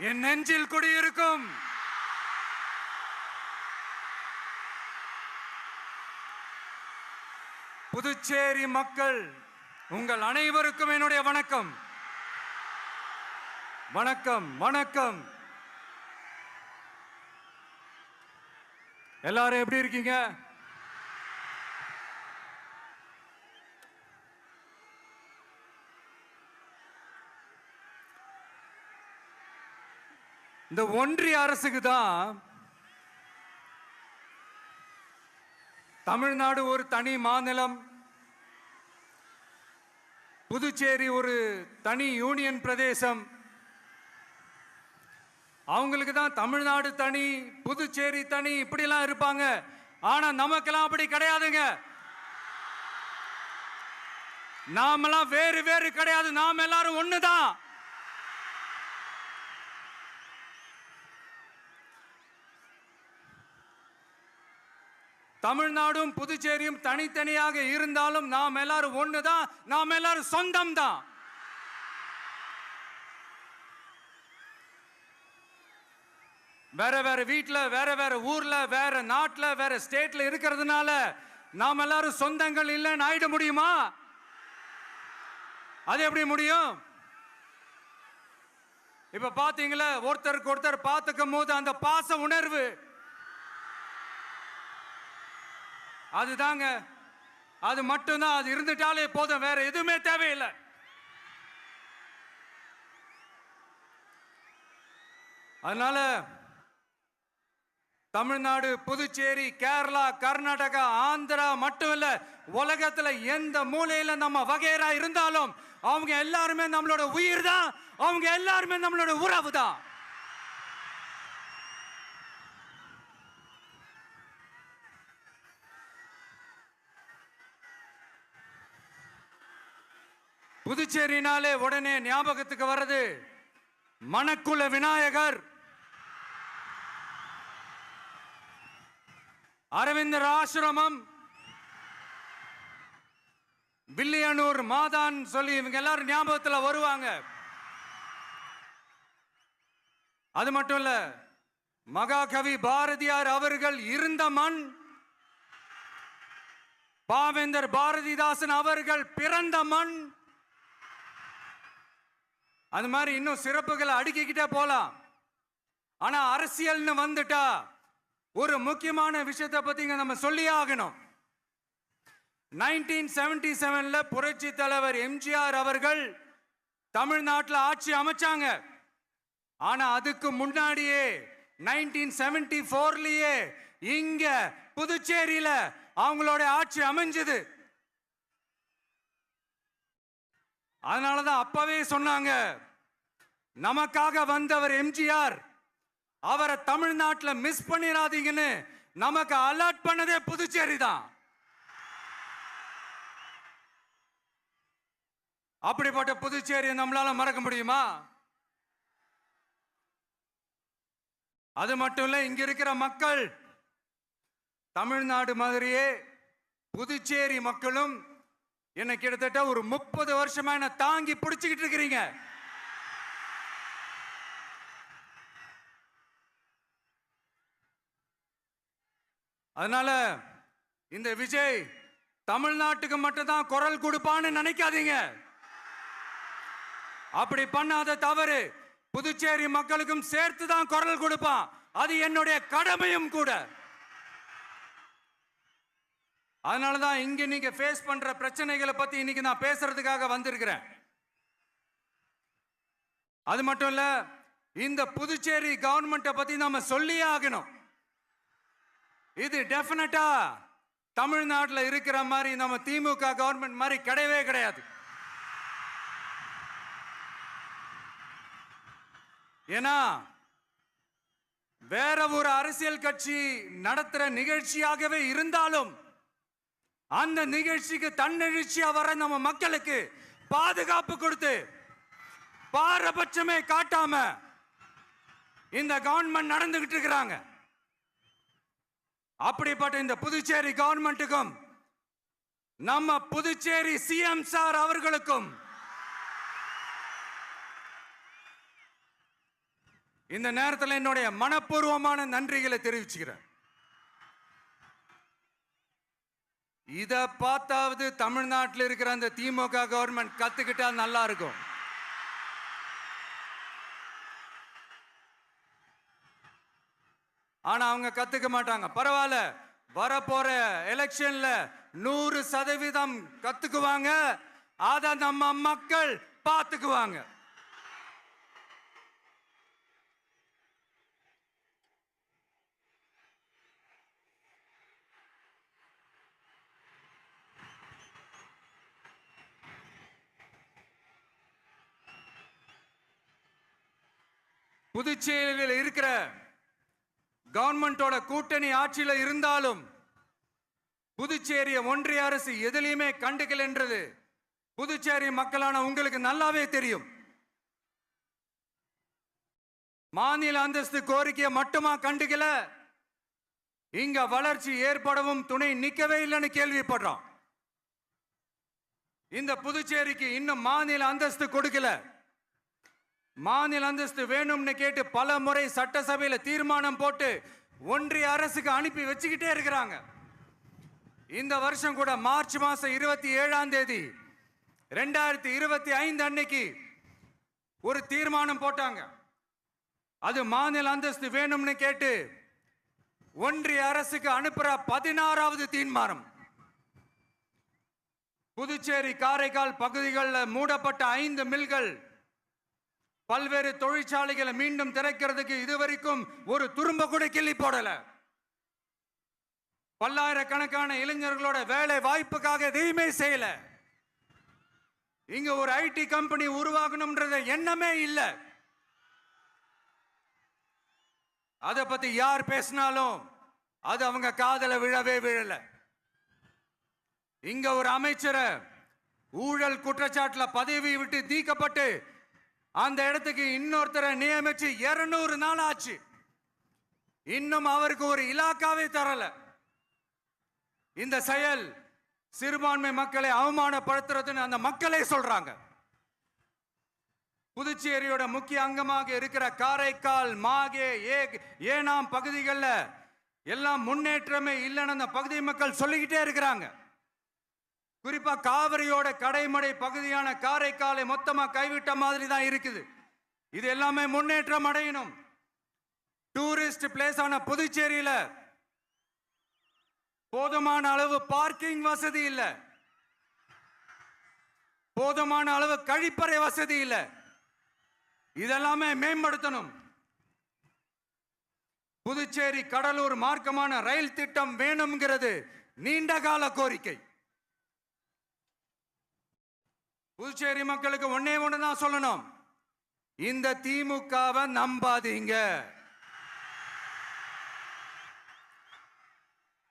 என் நெஞ்சில் குடியிருக்கும் புதுச்சேரி மக்கள் உங்கள் அனைவருக்கும் என்னுடைய வணக்கம். வணக்கம் வணக்கம். எல்லாரும் எப்படி இருக்கீங்க? இந்த ஒன்றிய அரசுக்கு தான் தமிழ்நாடு ஒரு தனி மாநிலம், புதுச்சேரி ஒரு தனி யூனியன் பிரதேசம். அவங்களுக்கு தான் தமிழ்நாடு தனி, புதுச்சேரி தனி, இப்படிலாம் இருப்பாங்க. ஆனா நமக்கெல்லாம் அப்படி கிடையாதுங்க. நாமெல்லாம் வேறு வேறு கிடையாது. நாம் எல்லாரும் ஒண்ணுதான். தமிழ்நாடும் புதுச்சேரியும் தனித்தனியாக இருந்தாலும் நாம் எல்லாரும் ஒண்ணுதான். நாம் எல்லாரும் சொந்தம் தான். வேற வேற வீட்டுல, வேற வேற ஊர்ல, வேற நாட்டுல, வேற ஸ்டேட்ல இருக்கிறதுனால நாம் எல்லாரும் சொந்தங்கள் இல்லைன்னு ஆயிட முடியுமா? அது எப்படி முடியும்? இப்ப பாத்தீங்களா, ஒருத்தருக்கு ஒருத்தர் பார்த்துக்கும் போது அந்த பாச உணர்வு, அதுதாங்க, அது மட்டும்தான். அது இருந்துட்டாலே போதும், வேற எதுவுமே தேவையில்லை. அதனால தமிழ்நாடு, புதுச்சேரி, கேரளா, கர்நாடகா, ஆந்திரா மட்டும் இல்ல, உலகத்துல எந்த மூலையில நம்ம வகைரா இருந்தாலும் அவங்க எல்லாருமே நம்மளோட உயிர் தான். அவங்க எல்லாருமே நம்மளோட உறவு தான். புதுச்சேரினாலே உடனே ஞாபகத்துக்கு வர்றது மணக்குள விநாயகர், அரவிந்தர் ஆசிரமம், வில்லியனூர் மாதான் சொல்லி இவங்க எல்லாரும் ஞாபகத்தில் வருவாங்க. அது மட்டும் இல்ல, மகாகவி பாரதியார் அவர்கள் இருந்த மண், பாவேந்தர் பாரதிதாசன் அவர்கள் பிறந்த மண். அது மாதிரி இன்னும் சிறப்புகளை அடுக்கிக்கிட்டே போலாம். ஆனா அரசியல்னு வந்துட்டா ஒரு முக்கியமான விஷயத்தை பத்தி நம்ம சொல்லியே ஆகணும். 1977ல புரட்சி தலைவர் எம்ஜிஆர் அவர்கள் தமிழ்நாட்டில் ஆட்சி அமைச்சாங்க. ஆனா அதுக்கு முன்னாடியே 1974லயே இங்க புதுச்சேரியில அவங்களோட ஆட்சி அமைஞ்சது. அதனாலதான் அப்பவே சொன்னாங்க, நமக்காக வந்தவர் எம்ஜிஆர், அவரை தமிழ்நாட்டில் மிஸ் பண்ணிடாதீங்கன்னு நமக்கு அலர்ட் பண்ணதே புதுச்சேரி தான். அப்படிப்பட்ட புதுச்சேரியை நம்மளால மறக்க முடியுமா? அது மட்டும் இல்ல, இங்க இருக்கிற மக்கள் தமிழ்நாடு மாதிரியே புதுச்சேரி மக்களும் என்ன கிட்டத்தட்ட ஒரு 30 வருஷமா என்ன தாங்கி பிடிச்சுக்கிட்டு இருக்கிறீங்க. அதனால இந்த விஜய் தமிழ்நாட்டுக்கு மட்டும்தான் குரல் கொடுப்பான்னு நினைக்காதீங்க. அப்படி பண்ணாத தவறு. புதுச்சேரி மக்களுக்கும் சேர்த்து தான் குரல் கொடுப்பான். அது என்னுடைய கடமையும் கூட. அதனாலதான் இங்க நீங்க ஃபேஸ் பண்ற பிரச்சனைகளை பத்தி இன்னைக்கு நான் பேசுறதுக்காக வந்திருக்கிறேன். அது மட்டும் இல்ல, இந்த புதுச்சேரி கவர்மெண்ட்டை பத்தி நாம சொல்லியே ஆகணும். இது டெஃபினட்டா தமிழ்நாட்டில் இருக்கிற மாதிரி நம்ம திமுக கவர்மெண்ட் மாதிரி கிடையவே கிடையாது. ஏன்னா வேற ஒரு அரசியல் கட்சி நடத்துற நிகழ்ச்சியாகவே இருந்தாலும் அந்த நிகழ்ச்சிக்கு தன்னெழுச்சியா வர நம்ம மக்களுக்கு பாதுகாப்பு கொடுத்து பாரபட்சமே காட்டாம இந்த கவர்மெண்ட் நடந்துகிட்டு இருக்கிறாங்க. அப்படிப்பட்ட இந்த புதுச்சேரி கவர்மெண்ட்டுக்கும் நம்ம புதுச்சேரி சிஎம் சார் அவர்களுக்கும் இந்த நேரத்தில் என்னுடைய மனப்பூர்வமான நன்றிகளை தெரிவிச்சுக்கிறேன். இத பார்த்தாவது தமிழ்நாட்டில் இருக்கிற அந்த திமுக கவர்மெண்ட் கத்துக்கிட்டா நல்லா இருக்கும். ஆனா அவங்க கத்துக்க மாட்டாங்க. பரவாயில்ல, வரப்போற எலெக்ஷன்ல 100% கத்துக்குவாங்க. அத நம்ம மக்கள் பார்த்துக்குவாங்க. புதுச்சேரியில் இருக்கிற கவர்மெண்டோட கூட்டணி ஆட்சியில இருந்தாலும் புதுச்சேரிய ஒன்றிய அரசு எதிலையுமே கண்டுக்கல என்றது புதுச்சேரி மக்களான உங்களுக்கு நல்லாவே தெரியும். மாநில அந்தஸ்து கோரிக்கையை மட்டுமா கண்டுக்கல, இங்க வளர்ச்சி ஏற்படவும் துணை நிக்கவே இல்லைன்னு கேள்விப்படுறோம். இந்த புதுச்சேரிக்கு இன்னும் மாநில அந்தஸ்து கொடுக்கல. மாநில அந்தஸ்து வேணும்னு கேட்டு பல முறை சட்டசபையில தீர்மானம் போட்டு ஒன்றிய அரசுக்கு அனுப்பி வச்சுக்கிட்டே இருக்கிறாங்க. இந்த வருஷம் கூட மார்ச் மாசம் 27ஆம் தேதி 2025 அன்னைக்கு ஒரு தீர்மானம் போட்டாங்க. அது மாநில அந்தஸ்து வேணும்னு கேட்டு ஒன்றிய அரசுக்கு அனுப்புற 16வது தீர்மானம். புதுச்சேரி காரைக்கால் பகுதிகளில் மூடப்பட்ட 5 மில்கள், பல்வேறு தொழிற்சாலைகளை மீண்டும் திறக்கிறதுக்கு இதுவரைக்கும் ஒரு துரும்ப கூட கிள்ளி போடல. பல்லாயிரக்கணக்கான இளைஞர்களோட வேலை வாய்ப்புக்காக எதையுமே செய்யல. இங்க ஒரு ஐடி கம்பெனி உருவாகணும்ன்றது எண்ணமே இல்லை. அதை பத்தி யார் பேசினாலும் அது அவங்க காதல விழவே விழல. இங்க ஒரு அமைச்சரை ஊழல் குற்றச்சாட்டுல பதவி விட்டு நீக்கப்பட்டு அந்த இடத்துக்கு இன்னொருத்தரை நியமிச்சு 200 நாள் ஆச்சு. இன்னும் அவருக்கு ஒரு இலாக்காவே தரல. இந்த செயல் சிறுபான்மை மக்களை அவமானப்படுத்துறதுன்னு அந்த மக்களே சொல்றாங்க. புதுச்சேரியோட முக்கிய அங்கமாக இருக்கிற காரைக்கால், மாகே, ஏனாம் பகுதிகளில் எல்லாம் முன்னேற்றமே இல்லைன்னு அந்த பகுதி மக்கள் சொல்லிக்கிட்டே இருக்கிறாங்க. குறிப்பா காவிரியோட கடைமடை பகுதியான காரைக்காலை மொத்தமா கைவிட்ட மாதிரி தான் இருக்குது. இது எல்லாமே முன்னேற்றம் அடையணும். டூரிஸ்ட் பிளேஸ் ஆன புதுச்சேரியில போதுமான அளவு பார்க்கிங் வசதி இல்ல, போதுமான அளவு கழிப்பறை வசதி இல்ல. இதெல்லாமே மேம்படுத்தணும். புதுச்சேரி கடலூர் மார்க்கமான ரயில் திட்டம் வேணும்ங்கிறது நீண்ட கால கோரிக்கை. புதுச்சேரி மக்களுக்கு ஒன்னே ஒண்ணுதான் சொல்லணும், இந்த திமுகவை நம்பாதீங்க.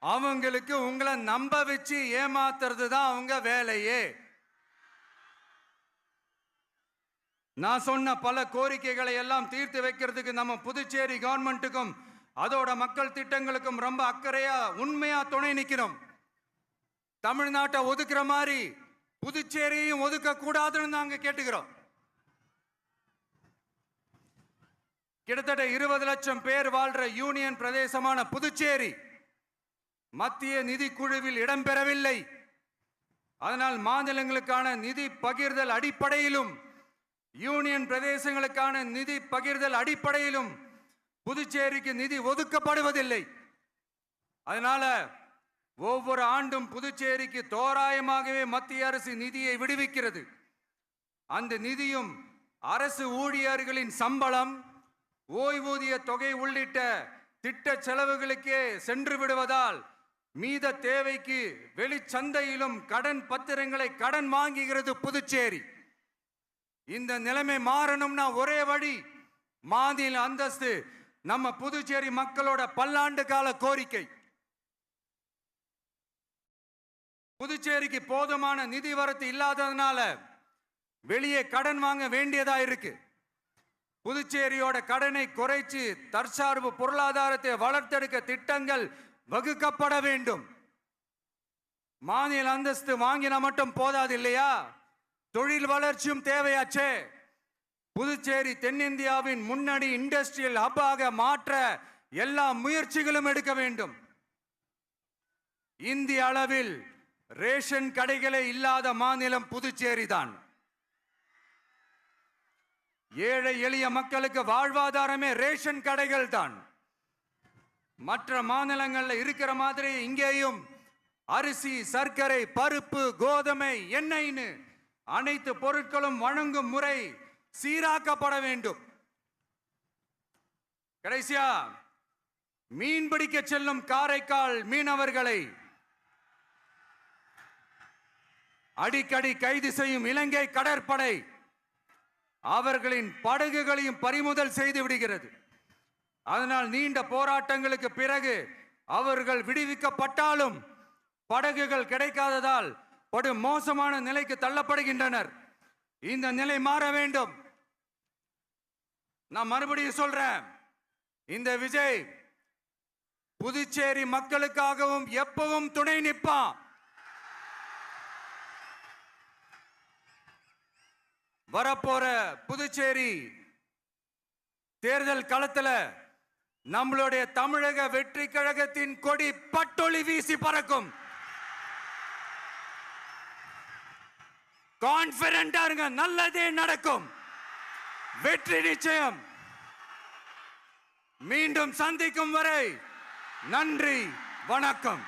அவங்களுக்கு உங்களை நம்ப வச்சு ஏமாத்துறது தான் அவங்க வேலையே. நான் சொன்ன பல கோரிக்கைகளை எல்லாம் தீர்த்து வைக்கிறதுக்கு நம்ம புதுச்சேரி கவர்மெண்ட்டுக்கும் அதோட மக்கள் திட்டங்களுக்கும் ரொம்ப அக்கறையா உண்மையா துணை நிற்கிறோம். தமிழ்நாட்டை ஒதுக்குற மாதிரி புதுச்சேரியும் ஒதுக்க கூடாதுன்னு நாங்க கேட்டுக்கிறோம். கிட்டத்தட்ட 20 லட்சம் பேர் வாழ்ற யூனியன் பிரதேசமான புதுச்சேரி மத்திய நிதி குழுவில் இடம்பெறவில்லை. அதனால் மாநிலங்களுக்கான நிதி பகிர்தல் அடிப்படையிலும் யூனியன் பிரதேசங்களுக்கான நிதி பகிர்தல் அடிப்படையிலும் புதுச்சேரிக்கு நிதி ஒதுக்கப்படுவதில்லை. அதனால ஒவ்வொரு ஆண்டும் புதுச்சேரிக்கு தோராயமாகவே மத்திய அரசு நிதியை விடுவிக்கிறது. அந்த நிதியும் அரசு ஊழியர்களின் சம்பளம், ஓய்வூதிய தொகை உள்ளிட்ட திட்ட செலவுகளுக்கே சென்று விடுவதால் மீத தேவைக்கு வெளிச்சந்தையிலும் கடன் பத்திரங்களை கடன் வாங்குகிறது புதுச்சேரி. இந்த நிலைமை மாறணும்னா ஒரே வழி, மாநில அந்தஸ்து நம்ம புதுச்சேரி மக்களோட பல்லாண்டு கால கோரிக்கை. புதுச்சேரிக்கு போதுமான நிதி வரத்து இல்லாததுனால வெளியே கடன் வாங்க வேண்டியதா இருக்கு. புதுச்சேரியோட கடனை குறைச்சு தற்சார்பு பொருளாதாரத்தை வளர்த்தெடுக்க திட்டங்கள் வகுக்கப்பட வேண்டும். மாநில அந்தஸ்து வாங்கினா மட்டும் போதாது இல்லையா, தொழில் வளர்ச்சியும் தேவையாச்சே. புதுச்சேரி தென்னிந்தியாவின் முன்னணி இண்டஸ்ட்ரியல் ஹப்பாக மாற்ற எல்லா முயற்சிகளும் எடுக்க வேண்டும். இந்திய அளவில் ரேஷன் கடைகளே இல்லாத மாநிலம் புதுச்சேரி தான். ஏழை எளிய மக்களுக்கு வாழ்வாதாரமே ரேஷன் கடைகள் தான். மற்ற மாநிலங்கள்ல இருக்கிற மாதிரி இங்கேயும் அரிசி, சர்க்கரை, பருப்பு, கோதுமை, எண்ணெய்னு அனைத்து பொருட்களும் வழங்கும் முறை சீராக்கப்பட வேண்டும். கடைசியா மீன் பிடிக்க செல்லும் காரைக்கால் மீனவர்களை அடிக்கடி கைது செய்யும் இலங்கை கடற்படை அவர்களின் படகுகளையும் பறிமுதல் செய்து விடுகிறது. அதனால் நீண்ட போராட்டங்களுக்கு பிறகு அவர்கள் விடுவிக்கப்பட்டாலும் படகுகள் கிடைக்காததால் படு மோசமான நிலைக்கு தள்ளப்படுகின்றனர். இந்த நிலை மாற வேண்டும். நான் மறுபடியும் சொல்றேன், இந்த விஜய் புதுச்சேரி மக்களுக்காகவும் எப்பவும் துணை நிற்பான். வரப்போற புதுச்சேரி தேர்தல் களத்துல நம்மளுடைய தமிழக வெற்றி கழகத்தின் கொடி பட்டொளி வீசி பறக்கும். கான்பிடென்டா இருங்க, நல்லதே நடக்கும். வெற்றி நிச்சயம். மீண்டும் சந்திக்கும் வரை நன்றி, வணக்கம்.